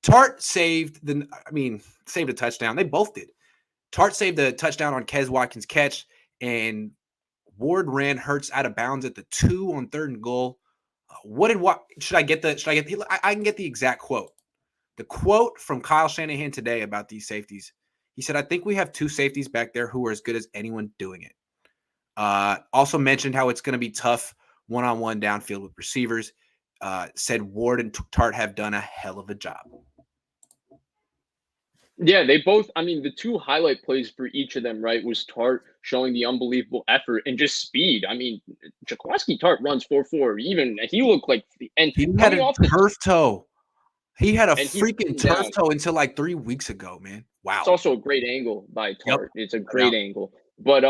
Tart saved saved a touchdown. They both did. Tart saved a touchdown on Kez Watkins' catch, and Ward ran Hurts out of bounds at the 2 on 3rd and goal. I can get the exact quote. The quote from Kyle Shanahan today about these safeties. He said, "I think we have 2 safeties back there who are as good as anyone doing it." Also mentioned how it's going to be tough one-on-one downfield with receivers. Said Ward and Tart have done a hell of a job. Yeah, they both, the 2 highlight plays for each of them, right, was Tart showing the unbelievable effort and just speed. Jaquiski Tart runs 4.4. Even he looked like and he had coming a off the turf toe. He had a and he freaking turf toe until like 3 weeks ago, man. Wow. It's also a great angle by Tart. Yep. It's a great angle. But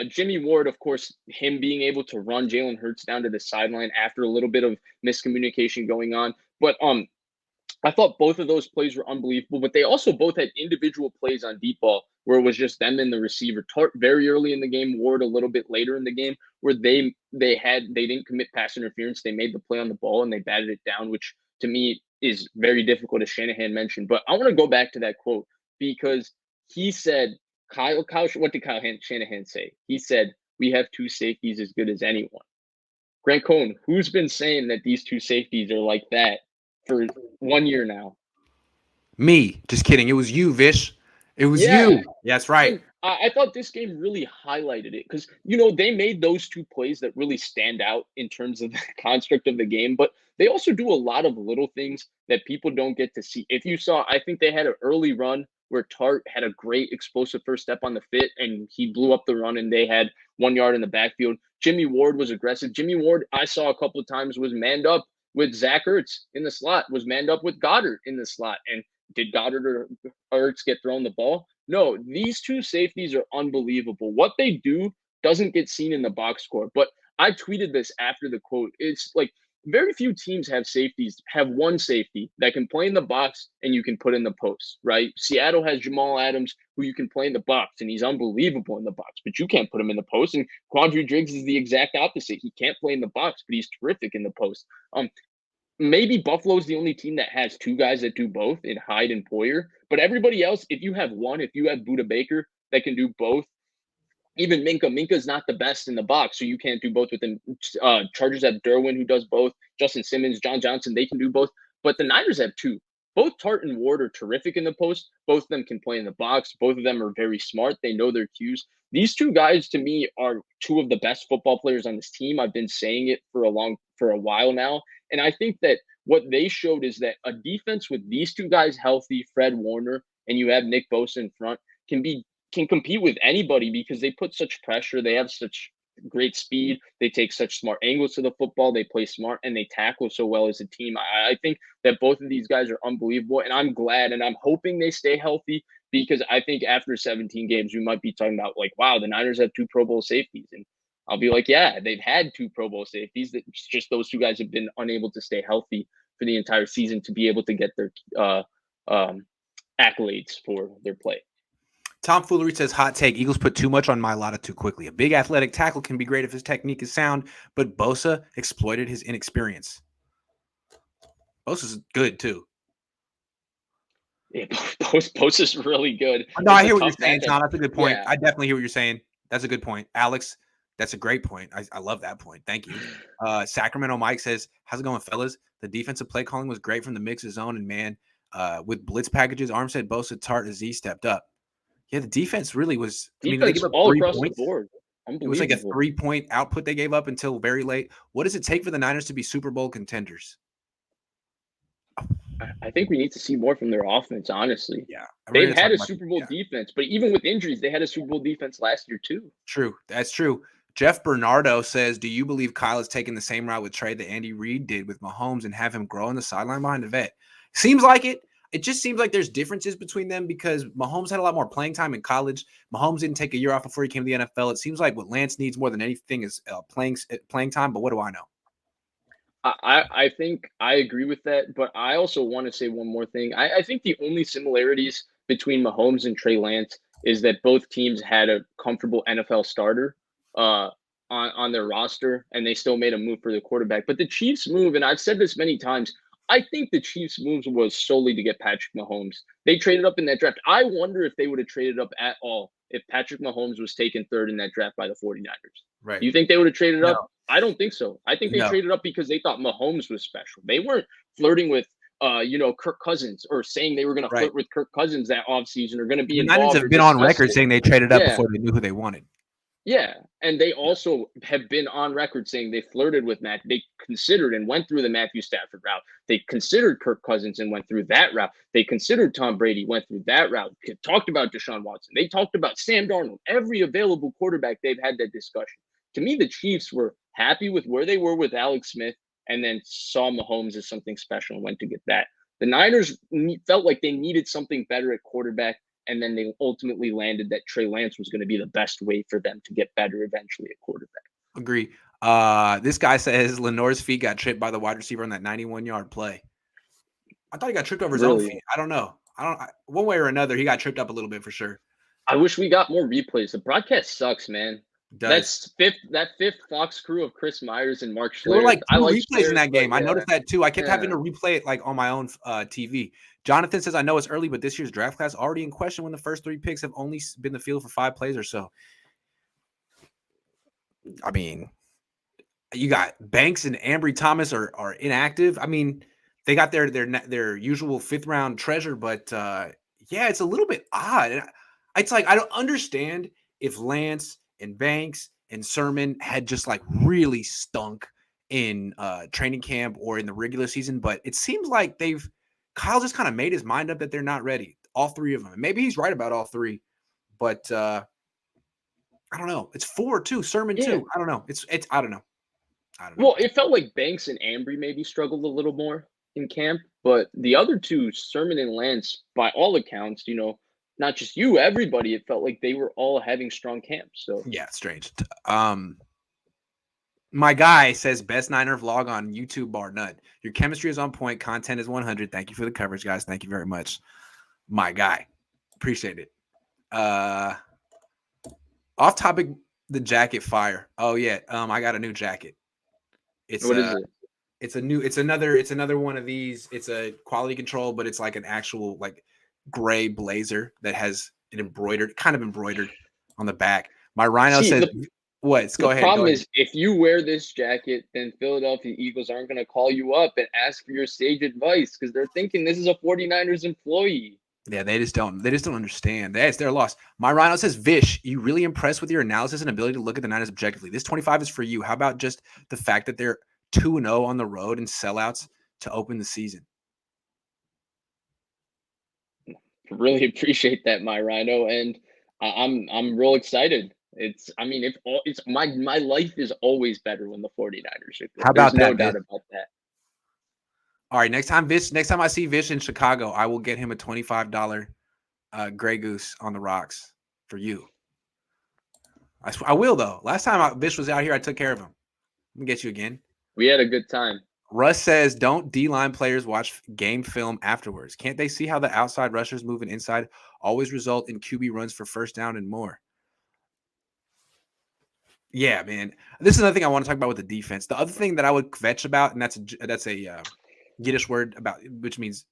Jimmy Ward, of course, him being able to run Jalen Hurts down to the sideline after a little bit of miscommunication going on. But I thought both of those plays were unbelievable, but they also both had individual plays on deep ball where it was just them and the receiver. Tart very early in the game, Ward a little bit later in the game, where they didn't commit pass interference. They made the play on the ball and they batted it down, which to me is very difficult, as Shanahan mentioned. But I want to go back to that quote because he said, what did Kyle Shanahan say? He said, "We have 2 safeties as good as anyone." Grant Cohn, who's been saying that these 2 safeties are like that for 1 year now? Me. Just kidding. It was you, Vish. It was you. That's right. And I thought this game really highlighted it because, they made those 2 plays that really stand out in terms of the construct of the game, but they also do a lot of little things that people don't get to see. If you saw, I think they had an early run where Tart had a great explosive first step on the fit and he blew up the run and they had 1 yard in the backfield. Jimmy Ward was aggressive. Jimmy Ward, I saw a couple of times, was manned up with Zach Ertz in the slot, was manned up with Goddard in the slot. And did Goddard or Ertz get thrown the ball? No, these 2 safeties are unbelievable. What they do doesn't get seen in the box score. But I tweeted this after the quote. It's like very few teams have 1 safety that can play in the box and you can put in the post, right? Seattle has Jamal Adams, who you can play in the box, and he's unbelievable in the box, but you can't put him in the post. And Quandre Diggs is the exact opposite. He can't play in the box, but he's terrific in the post. Maybe Buffalo's the only team that has 2 guys that do both in Hyde and Poyer. But everybody else, if you have Budda Baker that can do both, even Minka's not the best in the box, so you can't do both with them. Chargers have Derwin, who does both. Justin Simmons, John Johnson, they can do both. But the Niners have 2. Both Tart and Ward are terrific in the post. Both of them can play in the box. Both of them are very smart. They know their cues. These 2 guys, to me, are 2 of the best football players on this team. I've been saying it for a while now. And I think that what they showed is that a defense with these 2 guys healthy, Fred Warner, and you have Nick Bosa in front, can compete with anybody because they put such pressure. They have such great speed. They take such smart angles to the football. They play smart and they tackle so well as a team. I think that both of these guys are unbelievable, and I'm glad and I'm hoping they stay healthy because I think after 17 games, we might be talking about like, wow, the Niners have 2 Pro Bowl safeties. And I'll be like, yeah, they've had 2 Pro Bowl safeties. It's just those 2 guys have been unable to stay healthy for the entire season to be able to get their accolades for their play. Tom Foolery says, hot take, Eagles put too much on Mailata too quickly. A big athletic tackle can be great if his technique is sound, but Bosa exploited his inexperience. Bosa's good, too. Yeah, Bosa's really good. No, I hear what you're saying, Tom. That's a good point. Yeah. I definitely hear what you're saying. That's a good point. Alex, that's a great point. I love that point. Thank you. Sacramento Mike says, how's it going, fellas? The defensive play calling was great from the mix of zone and man. With blitz packages, Armstead, Bosa, Tart, Aziz stepped up. Yeah, the defense really was. Defense, they gave up all 3 across points. The board. It was like a 3-point output they gave up until very late. What does it take for the Niners to be Super Bowl contenders? I think we need to see more from their offense, honestly. Yeah. They've had a Super Bowl defense, but even with injuries, they had a Super Bowl defense last year, too. True. That's true. Jeff Bernardo says, do you believe Kyle is taking the same route with Trey that Andy Reid did with Mahomes and have him grow on the sideline behind the vet? Seems like it. It just seems like there's differences between them because Mahomes had a lot more playing time in college. Mahomes didn't take a year off before he came to the NFL. It seems like what Lance needs more than anything is playing time, but what do I know? I think I agree with that, but I also want to say one more thing. I think the only similarities between Mahomes and Trey Lance is that both teams had a comfortable NFL starter on their roster, and they still made a move for the quarterback. But the Chiefs move, and I've said this many times, I think the Chiefs' moves was solely to get Patrick Mahomes. They traded up in that draft. I wonder if they would have traded up at all if Patrick Mahomes was taken third in that draft by the 49ers. Right. Do you think they would have traded No, up? I don't think so. I think they no. traded up because they thought Mahomes was special. They weren't flirting with Kirk Cousins or saying they were going to Right. flirt with Kirk Cousins that offseason or going to be The Niners involved or have been on discuss record it. saying they traded up Yeah. before they knew who they wanted. Yeah, and they also have been on record saying they flirted with Matt. They considered and went through the Matthew Stafford route. They considered Kirk Cousins and went through that route. They considered Tom Brady, went through that route. Talked about Deshaun Watson. They talked about Sam Darnold. Every available quarterback, they've had that discussion. To me, the Chiefs were happy with where they were with Alex Smith and then saw Mahomes as something special and went to get that. The Niners felt like they needed something better at quarterback, and then they ultimately landed that Trey Lance was going to be the best way for them to get better eventually at quarterback. Agree. This guy says Lenore's feet got tripped by the wide receiver on that 91-yard play. I thought he got tripped over his own Really, feet. I don't know. One way or another, he got tripped up a little bit for sure. I wish we got more replays. The broadcast sucks, man. It does. That fifth Fox crew of Chris Myers and Mark There were Schlereth. like I two like replays in Schlereth, that but game. I yeah, noticed that too. I kept having yeah. to replay it like on my own TV. Jonathan says, I know it's early, but this year's draft class already in question when the first 3 picks have only been the field for 5 plays or so. I mean, you got Banks and Ambry Thomas are inactive. I mean, they got their usual 5th round treasure, but yeah, it's a little bit odd. And it's like I don't understand if Lance and Banks and Sermon had just like really stunk in training camp or in the regular season, but it seems like Kyle just kind of made his mind up that they're not ready. All 3 of them. Maybe he's right about all 3, but I don't know. It's 4 too. Sermon Yeah. too. I don't know. It's I don't know. I don't know. Well, it felt like Banks and Ambry maybe struggled a little more in camp, but the other two, Sermon and Lance, by all accounts, not just you, everybody, it felt like they were all having strong camps. So Yeah, strange. My guy says best Niner vlog on YouTube bar none. Your chemistry is on point. Content is 100. Thank you for the coverage, guys. Thank you very much. My guy. Appreciate it. Off topic, the jacket fire. Oh yeah. I got a new jacket. It's what is it? it's another one of these. It's a quality control, but it's like an actual like gray blazer that has an kind of embroidered on the back. My Rhino See, says the what? The Go ahead. Go problem ahead. is if you wear this jacket, then Philadelphia Eagles aren't going to call you up and ask for your sage advice because they're thinking this is a 49ers employee. Yeah, they just don't understand. It's their loss. My Rhino says, Vish, you really impressed with your analysis and ability to look at the Niners objectively. This 25 is for you. How about just the fact that they're 2-0 on the road and sellouts to open the season? Really appreciate that, my Rhino, and I'm real excited. It's my life is always better when the 49ers are good. How There's about no that, Vish? doubt about that. All right, next time I see Vish in Chicago, I will get him a $25 Grey Goose on the rocks for you. I will though. Last time Vish was out here, I took care of him. I'm gonna get you again. We had a good time. Russ says, don't D-line players watch game film afterwards? Can't they see how the outside rushers moving inside always result in QB runs for first down and more? Yeah, man. This is another thing I want to talk about with the defense. The other thing that I would kvetch about, and that's a Yiddish word about which means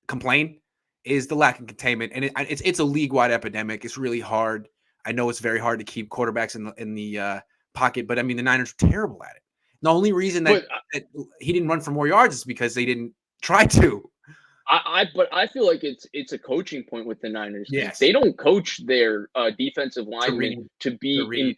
complain, is the lack of containment, and it's a league-wide epidemic. It's really hard. I know it's very hard to keep quarterbacks in the pocket, but I mean the Niners are terrible at it. The only reason that But he didn't run for more yards is because they didn't try to. but I feel like it's a coaching point with the Niners. Yes, They don't coach their defensive to linemen read, to to be read.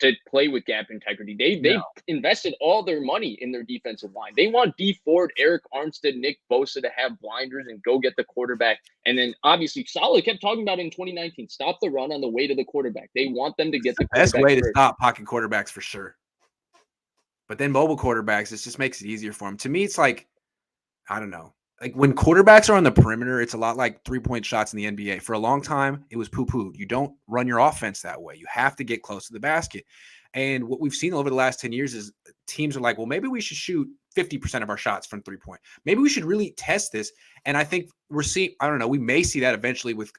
to play with gap integrity. They've No, invested all their money in their defensive line. They want D Ford, Eric Armstead, Nick Bosa to have blinders and go get the quarterback. And then obviously Saleh kept talking about it in 2019. Stop the run on the way to the quarterback. They want them to get the best quarterback way to first. stop pocket quarterbacks for sure. But then mobile quarterbacks, it just makes it easier for them. To me, it's like I don't know. Like when quarterbacks are on the perimeter, it's a lot like 3-point shots in the NBA. For a long time, it was poo-pooed. You don't run your offense that way. You have to get close to the basket. And what we've seen over the last 10 years is teams are like, well, maybe we should shoot 50% of our shots from 3-point. Maybe we should really test this. And I think I don't know, we may see that eventually with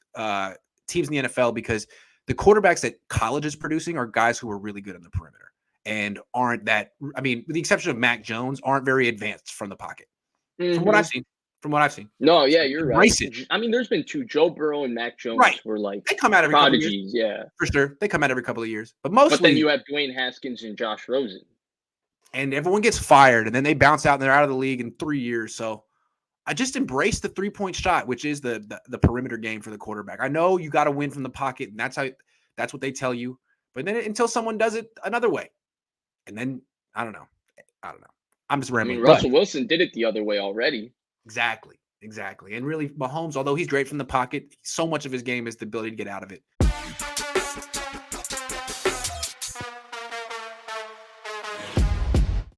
teams in the NFL because the quarterbacks that college is producing are guys who are really good on the perimeter and aren't that, I mean, with the exception of Mac Jones, aren't very advanced from the pocket. from what I've Mhm. seen. From what I've seen. No, So yeah, you're right. embrace it. I mean, there's been 2. Joe Burrow and Mac Right. Jones were, like, They come out every couple of years, prodigies, yeah. for sure. They come out every couple of years, but But then mostly you have Dwayne Haskins and Josh Rosen. and everyone gets fired, and then they bounce out and they're out of the league in 3 years. So I just embrace the 3-point shot, which is the perimeter game for the quarterback. I know you got to win from the pocket, and that's what they tell you. But then until someone does it another way, and then I don't know, I don't know. I'm just I mean, rambling, but Russell Wilson did it the other way already. exactly, exactly. And really, Mahomes, although he's great from the pocket, so much of his game is the ability to get out of it.